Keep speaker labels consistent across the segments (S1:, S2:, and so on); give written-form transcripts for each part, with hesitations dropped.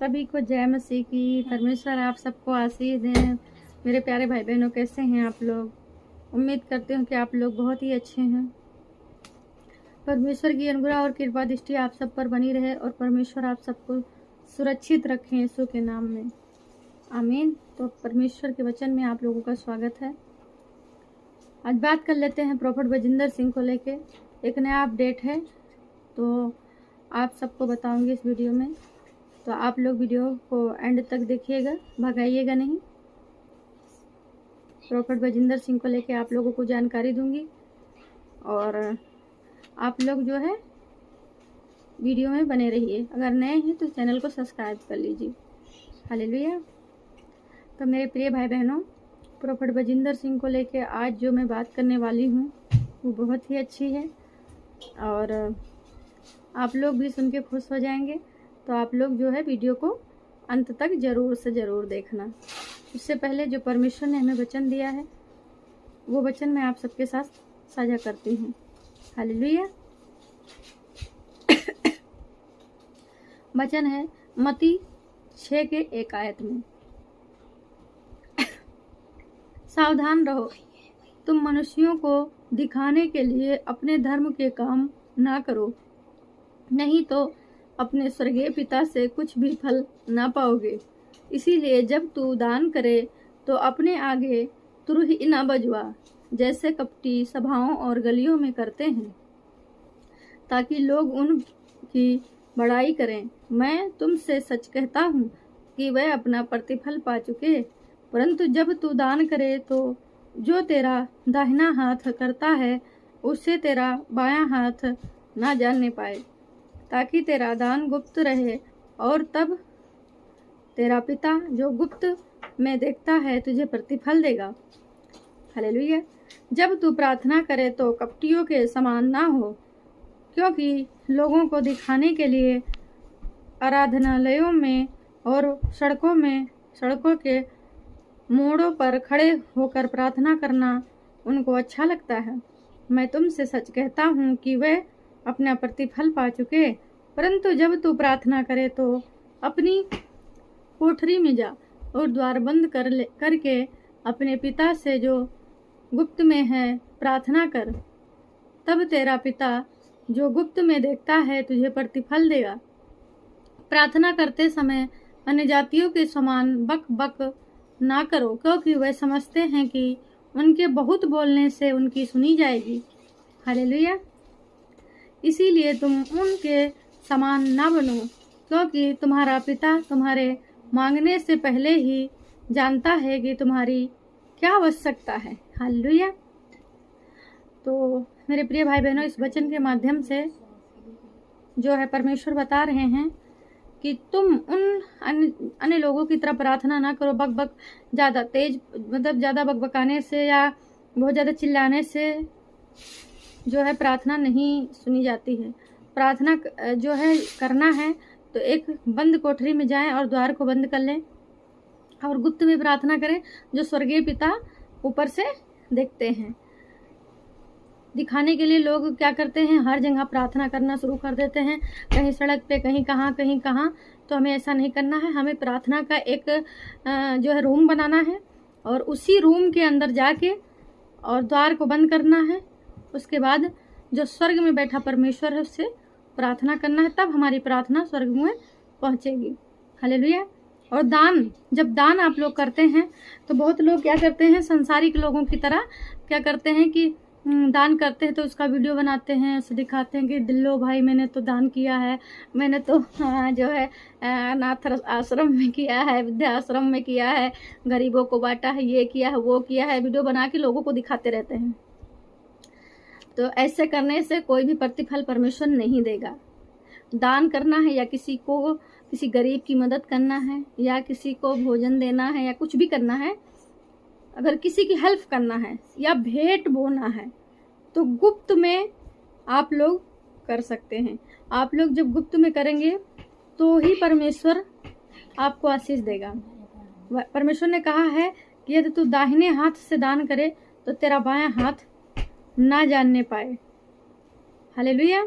S1: सभी को जय मसीह की। परमेश्वर आप सबको आशीष दें। मेरे प्यारे भाई बहनों, कैसे हैं आप लोग? उम्मीद करते हूँ कि आप लोग बहुत ही अच्छे हैं। परमेश्वर की अनुग्रह और कृपा दृष्टि आप सब पर बनी रहे और परमेश्वर आप सबको सुरक्षित रखें यीशु के नाम में, आमीन। तो परमेश्वर के वचन में आप लोगों का स्वागत है। आज बात कर लेते हैं प्रोफेट बजिंदर सिंह को लेके। एक नया अपडेट है तो आप सबको बताऊंगी इस वीडियो में, तो आप लोग वीडियो को एंड तक देखिएगा, भगाइएगा नहीं। प्रोफेट बजिंदर सिंह को लेके आप लोगों को जानकारी दूंगी और आप लोग जो है वीडियो में बने रहिए। अगर नए हैं तो चैनल को सब्सक्राइब कर लीजिए। हालेलुया। तो मेरे प्रिय भाई बहनों, प्रोफेट बजिंदर सिंह को लेके आज जो मैं बात करने वाली हूँ वो बहुत ही अच्छी है और आप लोग भी सुन के खुश हो जाएंगे। तो आप लोग जो है वीडियो को अंत तक ज़रूर से ज़रूर देखना। उससे पहले जो परमेश्वर ने हमें वचन दिया है वो वचन मैं आप सबके साथ साझा करती हूँ। हालेलुया। वचन है मत्ती 6 के 1 आयत में, सावधान रहो, तुम मनुष्यों को दिखाने के लिए अपने धर्म के काम ना करो, नहीं तो अपने स्वर्गीय पिता से कुछ भी फल ना पाओगे। इसीलिए जब तू दान करे तो अपने आगे तुरही ना बजवा, जैसे कपटी सभाओं और गलियों में करते हैं, ताकि लोग उनकी बड़ाई करें। मैं तुमसे सच कहता हूँ कि वह अपना प्रतिफल पा चुके। परंतु जब तू दान करे तो जो तेरा दाहिना हाथ करता है उससे तेरा बायां हाथ ना जानने पाए, ताकि तेरा दान गुप्त रहे और तब तेरा पिता जो गुप्त में देखता है तुझे प्रतिफल देगा। हालेलुया। जब तू प्रार्थना करे तो कपटियों के समान ना हो, क्योंकि लोगों को दिखाने के लिए आराधनालयों में और सड़कों के मोड़ों पर खड़े होकर प्रार्थना करना उनको अच्छा लगता है। मैं तुमसे सच कहता हूँ कि वे अपना प्रतिफल पा चुके। परंतु जब तू प्रार्थना करे तो अपनी कोठरी में जा और द्वार बंद करके अपने पिता से जो गुप्त में है प्रार्थना कर, तब तेरा पिता जो गुप्त में देखता है तुझे प्रतिफल देगा। प्रार्थना करते समय अन्य जातियों के समान बक बक ना करो, क्योंकि वे समझते हैं कि उनके बहुत बोलने से उनकी सुनी जाएगी। हालेलुया। इसीलिए तुम उनके समान ना बनो, क्योंकि तुम्हारा पिता तुम्हारे मांगने से पहले ही जानता है कि तुम्हारी क्या आवश्यकता है। हालेलुया। तो मेरे प्रिय भाई बहनों, इस वचन के माध्यम से जो है परमेश्वर बता रहे हैं कि तुम उन अन्य लोगों की तरह प्रार्थना ना करो। बक बक ज़्यादा तेज, मतलब ज़्यादा बकबकाने से या बहुत ज़्यादा चिल्लाने से जो है प्रार्थना नहीं सुनी जाती है। प्रार्थना जो है करना है तो एक बंद कोठरी में जाएं और द्वार को बंद कर लें और गुप्त में प्रार्थना करें, जो स्वर्गीय पिता ऊपर से देखते हैं। दिखाने के लिए लोग क्या करते हैं, हर जगह प्रार्थना करना शुरू कर देते हैं, कहीं सड़क पे, कहीं कहाँ। तो हमें ऐसा नहीं करना है। हमें प्रार्थना का एक जो है रूम बनाना है और उसी रूम के अंदर जाके और द्वार को बंद करना है। उसके बाद जो स्वर्ग में बैठा परमेश्वर है उससे प्रार्थना करना है, तब हमारी प्रार्थना स्वर्ग में पहुंचेगी। हालेलुया। और जब दान आप लोग करते हैं तो बहुत लोग क्या करते हैं, संसारिक लोगों की तरह क्या करते हैं कि दान करते हैं तो उसका वीडियो बनाते हैं, उसे दिखाते हैं कि दिल्लो भाई मैंने तो दान किया है, मैंने तो जो है अनाथ आश्रम में किया है, वृद्धा आश्रम में किया है, गरीबों को बांटा है, ये किया है, वो किया है, वीडियो बना के लोगों को दिखाते रहते हैं। तो ऐसे करने से कोई भी प्रतिफल परमेश्वर नहीं देगा। दान करना है या किसी गरीब की मदद करना है या किसी को भोजन देना है या कुछ भी करना है, अगर किसी की हेल्प करना है या भेंट बोना है तो गुप्त में आप लोग कर सकते हैं। आप लोग जब गुप्त में करेंगे तो ही परमेश्वर आपको आशीष देगा। परमेश्वर ने कहा है कि यदि तू दाहिने हाथ से दान करे तो तेरा बायां हाथ ना जानने पाए। हालेलुया।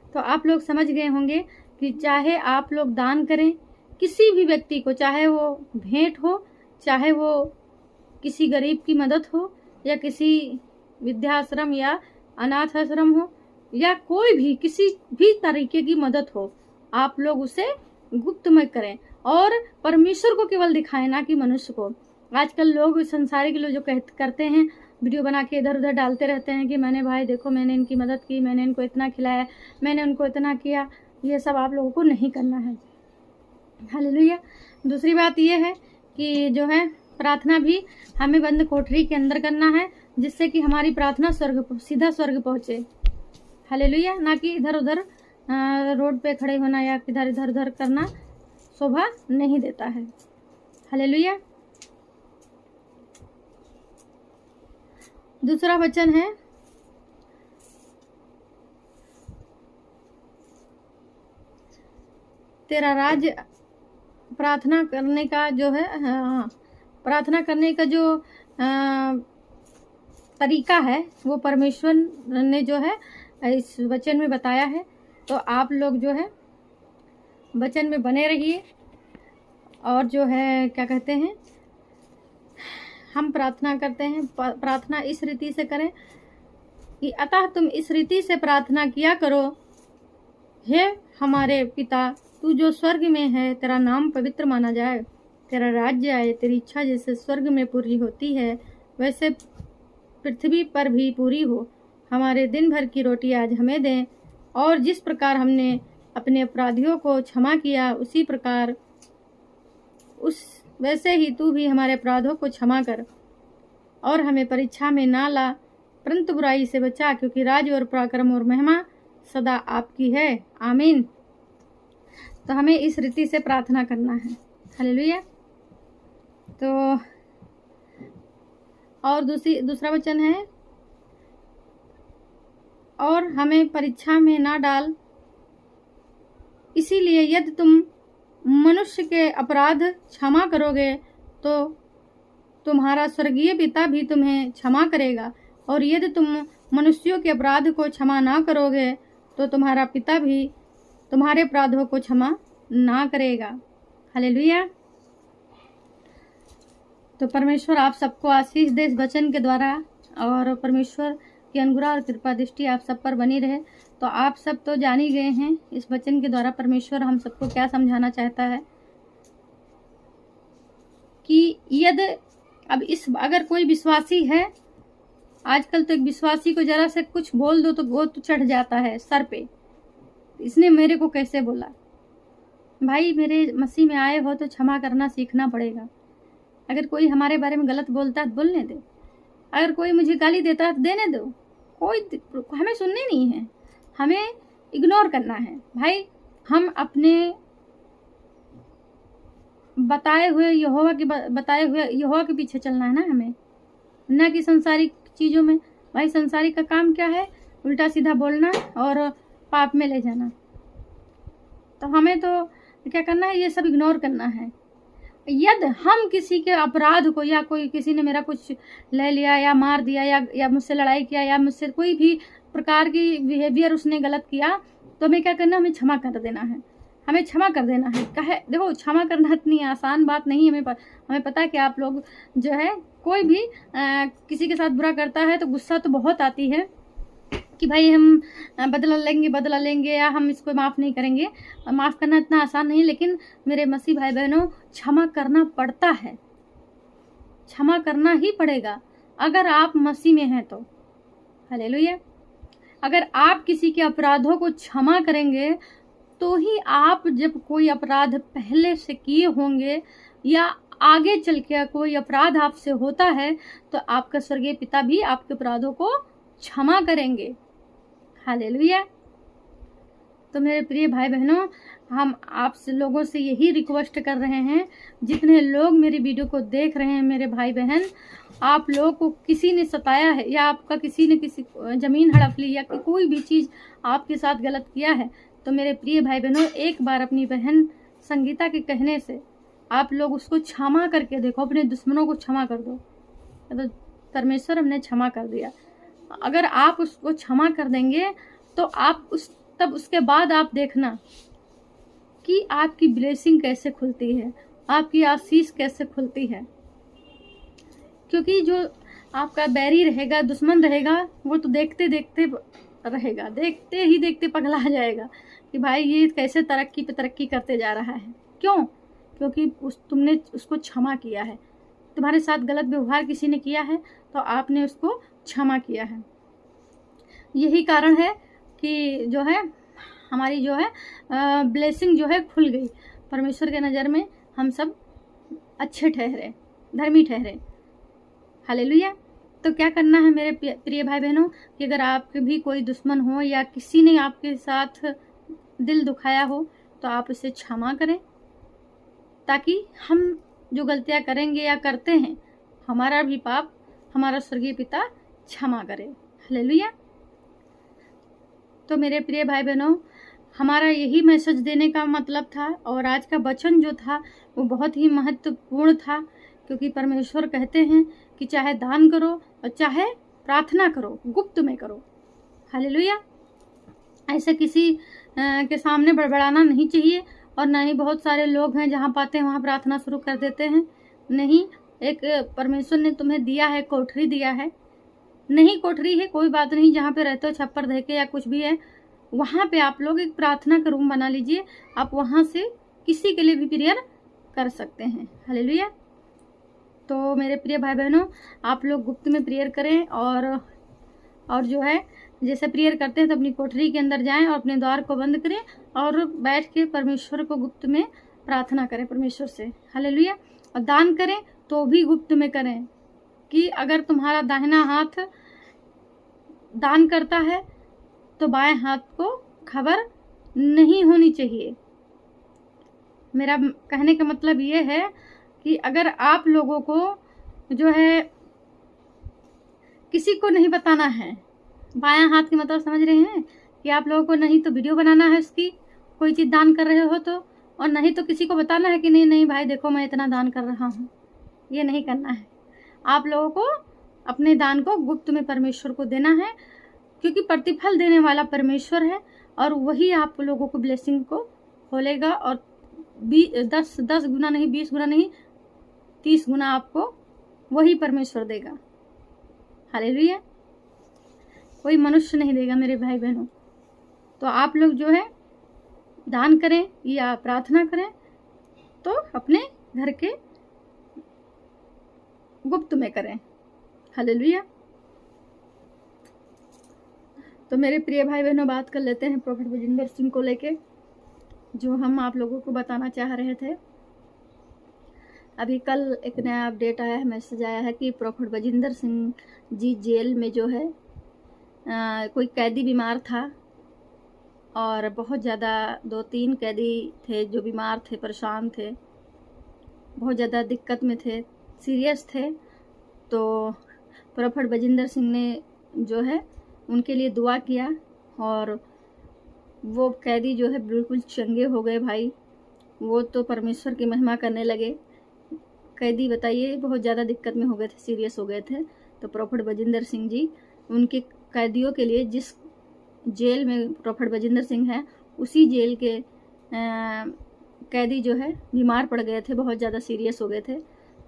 S1: तो आप लोग समझ गए होंगे कि चाहे आप लोग दान करें किसी भी व्यक्ति को, चाहे वो भेंट हो, चाहे वो किसी गरीब की मदद हो, या किसी वृद्धाश्रम या अनाथ आश्रम हो, या कोई भी किसी भी तरीके की मदद हो, आप लोग उसे गुप्त में करें और परमेश्वर को केवल दिखाएं, ना कि मनुष्य को। आजकल लोग, संसारिक लोग जो करते हैं, वीडियो बना के इधर उधर डालते रहते हैं कि मैंने, भाई देखो मैंने इनकी मदद की, मैंने इनको इतना खिलाया, मैंने उनको इतना किया। ये सब आप लोगों को नहीं करना है। हालेलुया। दूसरी बात ये है कि जो है प्रार्थना भी हमें बंद कोठरी के अंदर करना है, जिससे कि हमारी प्रार्थना सीधा स्वर्ग पहुंचे। हालेलुया। ना कि इधर उधर रोड पे खड़े होना या इधर इधर उधर करना शोभा नहीं देता है। हालेलुया। दूसरा वचन है तेरा राज्य, प्रार्थना करने का जो है, प्रार्थना करने का जो तरीका है वो परमेश्वर ने जो है इस वचन में बताया है। तो आप लोग जो है वचन में बने रहिए और जो है क्या कहते हैं, हम प्रार्थना करते हैं, प्रार्थना इस रीति से करें कि अतः तुम इस रीति से प्रार्थना किया करो, हे हमारे पिता तू जो स्वर्ग में है, तेरा नाम पवित्र माना जाए, तेरा राज्य आए, तेरी इच्छा जैसे स्वर्ग में पूरी होती है वैसे पृथ्वी पर भी पूरी हो। हमारे दिन भर की रोटी आज हमें दें, और जिस प्रकार हमने अपने अपराधियों को क्षमा किया उसी प्रकार वैसे ही तू भी हमारे अपराधों को क्षमा कर, और हमें परीक्षा में ना ला परंतु बुराई से बचा, क्योंकि राज और पराक्रम और महिमा सदा आपकी है। आमीन। तो हमें इस रीति से प्रार्थना करना है। हालेलुया। तो और दूसरा वचन है, और हमें परीक्षा में ना डाल, इसीलिए यदि तुम मनुष्य के अपराध क्षमा करोगे तो तुम्हारा स्वर्गीय पिता भी तुम्हें क्षमा करेगा, और यदि तुम मनुष्यों के अपराध को क्षमा ना करोगे तो तुम्हारा पिता भी तुम्हारे अपराधों को क्षमा ना करेगा। हालेलुया। तो परमेश्वर आप सबको आशीष दे इस वचन के द्वारा, और परमेश्वर की अनुग्रह और कृपा दृष्टि आप सब पर बनी रहे। तो आप सब तो जान ही गए हैं इस वचन के द्वारा परमेश्वर हम सबको क्या समझाना चाहता है, कि यदि अब अगर कोई विश्वासी है, आजकल तो एक विश्वासी को जरा से कुछ बोल दो तो वो तो चढ़ जाता है सर पे, इसने मेरे को कैसे बोला। भाई मेरे मसीह में आए हो तो क्षमा करना सीखना पड़ेगा। अगर कोई हमारे बारे में गलत बोलता है तो बोलने दो, अगर कोई मुझे गाली देता है तो देने दो, हमें सुनने नहीं है, हमें इग्नोर करना है। भाई हम अपने बताए हुए यहोवा के पीछे चलना है ना हमें, ना कि संसारिक चीज़ों में। भाई संसारिक का काम क्या है, उल्टा सीधा बोलना और पाप में ले जाना। तो हमें तो क्या करना है, ये सब इग्नोर करना है। यदि हम किसी के अपराध को, या कोई किसी ने मेरा कुछ ले लिया या मार दिया या मुझसे लड़ाई किया या मुझसे कोई भी प्रकार की बिहेवियर उसने गलत किया, तो हमें क्या करना, हमें क्षमा कर देना है, हमें क्षमा कर देना है। कहे देखो क्षमा करना इतनी आसान बात नहीं है। हमें पता है कि आप लोग जो है कोई भी किसी के साथ बुरा करता है तो गुस्सा तो बहुत आती है कि भाई हम बदला लेंगे या हम इसको माफ़ नहीं करेंगे। माफ़ करना इतना आसान नहीं, लेकिन मेरे मसीह भाई बहनों क्षमा करना पड़ता है, क्षमा करना ही पड़ेगा अगर आप मसीह में हैं तो। हालेलुया। अगर आप किसी के अपराधों को क्षमा करेंगे तो ही आप, जब कोई अपराध पहले से किए होंगे या आगे चल के कोई अपराध आपसे होता है, तो आपका स्वर्गीय पिता भी आपके अपराधों को क्षमा करेंगे। हालेलुया। तो मेरे प्रिय भाई बहनों, हम आप लोगों से यही रिक्वेस्ट कर रहे हैं, जितने लोग मेरी वीडियो को देख रहे हैं मेरे भाई बहन, आप लोगों को किसी ने सताया है या आपका किसी ने किसी जमीन हड़प ली या कोई भी चीज़ आपके साथ गलत किया है, तो मेरे प्रिय भाई बहनों एक बार अपनी बहन संगीता के कहने से आप लोग उसको क्षमा करके देखो, अपने दुश्मनों को क्षमा कर दो। तो परमेश्वर हमने क्षमा कर दिया। अगर आप उसको क्षमा कर देंगे तो आप तब उसके बाद आप देखना कि आपकी ब्लेसिंग कैसे खुलती है, आपकी आशीष कैसे खुलती है। क्योंकि जो आपका बैरी रहेगा, दुश्मन रहेगा, वो तो देखते देखते रहेगा, देखते ही देखते पगला जाएगा कि भाई ये कैसे तरक्की पे तरक्की करते जा रहा है। क्यों? क्योंकि तुमने उसको क्षमा किया है। तुम्हारे साथ गलत व्यवहार किसी ने किया है तो आपने उसको क्षमा किया है। यही कारण है कि जो है हमारी जो है ब्लेसिंग जो है खुल गई। परमेश्वर के नज़र में हम सब अच्छे ठहरे, धर्मी ठहरे। हालेलुया। तो क्या करना है मेरे प्रिय भाई बहनों कि अगर आपके भी कोई दुश्मन हो या किसी ने आपके साथ दिल दुखाया हो तो आप उसे क्षमा करें, ताकि हम जो गलतियां करेंगे या करते हैं हमारा भी पाप हमारा स्वर्गीय पिता क्षमा करे। हालेलुया। तो मेरे प्रिय भाई बहनों, हमारा यही मैसेज देने का मतलब था और आज का वचन जो था वो बहुत ही महत्वपूर्ण था, क्योंकि परमेश्वर कहते हैं कि चाहे दान करो और चाहे प्रार्थना करो, गुप्त में करो। हालेलुया। ऐसे किसी के सामने बड़बड़ाना नहीं चाहिए, और ना ही बहुत सारे लोग हैं जहाँ पाते हैं वहाँ प्रार्थना शुरू कर देते हैं। नहीं, एक परमेश्वर ने तुम्हें दिया है, कोठरी दिया है, नहीं कोठरी है कोई बात नहीं, जहाँ पे रहते हो छप्पर धह के या कुछ भी है वहाँ पे आप लोग एक प्रार्थना का रूम बना लीजिए। आप वहाँ से किसी के लिए भी प्रेयर कर सकते हैं। हालेलुया। तो मेरे प्रिय भाई बहनों, आप लोग गुप्त में प्रेयर करें और जो है जैसे प्रेयर करते हैं तो अपनी कोठरी के अंदर जाएं और अपने द्वार को बंद करें और बैठ के परमेश्वर को गुप्त में प्रार्थना करें परमेश्वर से। हालेलुया। और दान करें तो भी गुप्त में करें, कि अगर तुम्हारा दाहिना हाथ दान करता है तो बाएं हाथ को खबर नहीं होनी चाहिए। मेरा कहने का मतलब ये है कि अगर आप लोगों को जो है किसी को नहीं बताना है, बायां हाथ की मतलब समझ रहे हैं कि आप लोगों को नहीं तो वीडियो बनाना है उसकी, कोई चीज़ दान कर रहे हो तो, और नहीं तो किसी को बताना है कि नहीं नहीं भाई देखो मैं इतना दान कर रहा हूँ, ये नहीं करना है। आप लोगों को अपने दान को गुप्त में परमेश्वर को देना है, क्योंकि प्रतिफल देने वाला परमेश्वर है और वही आप लोगों को ब्लेसिंग को खोलेगा और 10 गुना नहीं, 20 गुना नहीं, 30 गुना आपको वही परमेश्वर देगा। हालेलुया। कोई मनुष्य नहीं देगा मेरे भाई बहनों। तो आप लोग जो है दान करें या प्रार्थना करें तो अपने घर के गुप्त में करें। हालेलुया। तो मेरे प्रिय भाई बहनों, बात कर लेते हैं प्रॉफेट बजिंदर सिंह को लेके, जो हम आप लोगों को बताना चाह रहे थे। अभी कल एक नया अपडेट आया है, मैसेज आया है कि प्रॉफेट बजिंदर सिंह जी जेल में जो है कोई कैदी बीमार था और बहुत ज़्यादा 2-3 कैदी थे जो बीमार थे, परेशान थे, बहुत ज़्यादा दिक्कत में थे, सीरियस थे। तो प्रॉफेट बजिंदर सिंह ने जो है उनके लिए दुआ किया और वो कैदी जो है बिल्कुल चंगे हो गए भाई। वो तो परमेश्वर की महिमा करने लगे। कैदी बताइए बहुत ज़्यादा दिक्कत में हो गए थे, सीरियस हो गए थे। तो प्रॉफेट बजिंदर सिंह जी उनके कैदियों के लिए, जिस जेल में प्रॉफेट बजिंदर सिंह है उसी जेल के कैदी जो है बीमार पड़ गए थे, बहुत ज़्यादा सीरियस हो गए थे।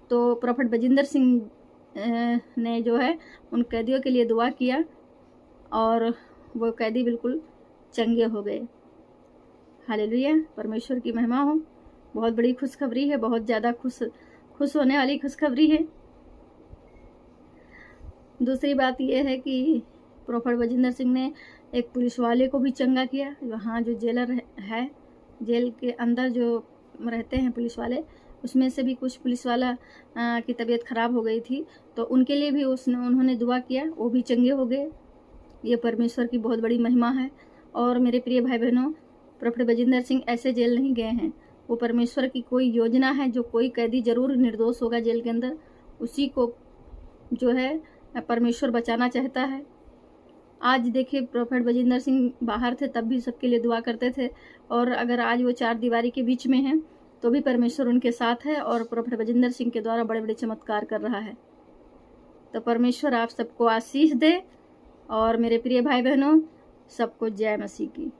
S1: तो प्रॉफेट बजिंदर सिंह ने जो है उन कैदियों के लिए दुआ किया और वो कैदी बिल्कुल चंगे हो गए। हालेलुया। परमेश्वर की महिमा हो। बहुत बड़ी खुशखबरी है, बहुत ज़्यादा खुश होने वाली खुशखबरी है। दूसरी बात यह है कि प्रॉफेट बजिंदर सिंह ने एक पुलिस वाले को भी चंगा किया। वहाँ जो जेलर है, जेल के अंदर जो रहते हैं पुलिस वाले, उसमें से भी कुछ पुलिस वाला की तबीयत ख़राब हो गई थी, तो उनके लिए भी उन्होंने दुआ किया, वो भी चंगे हो गए। ये परमेश्वर की बहुत बड़ी महिमा है। और मेरे प्रिय भाई बहनों, प्रॉफेट बजिंदर सिंह ऐसे जेल नहीं गए हैं, वो परमेश्वर की कोई योजना है। जो कोई कैदी जरूर निर्दोष होगा जेल के अंदर, उसी को जो है परमेश्वर बचाना चाहता है। आज देखिए प्रॉफेट बजिंदर सिंह बाहर थे तब भी सबके लिए दुआ करते थे, और अगर आज वो 4 दीवारी के बीच में हैं तो भी परमेश्वर उनके साथ है और प्रॉफेट बजिंदर सिंह के द्वारा बड़े बड़े चमत्कार कर रहा है। तो परमेश्वर आप सबको आशीष दे। और मेरे प्रिय भाई बहनों, सबको जय मसीह की।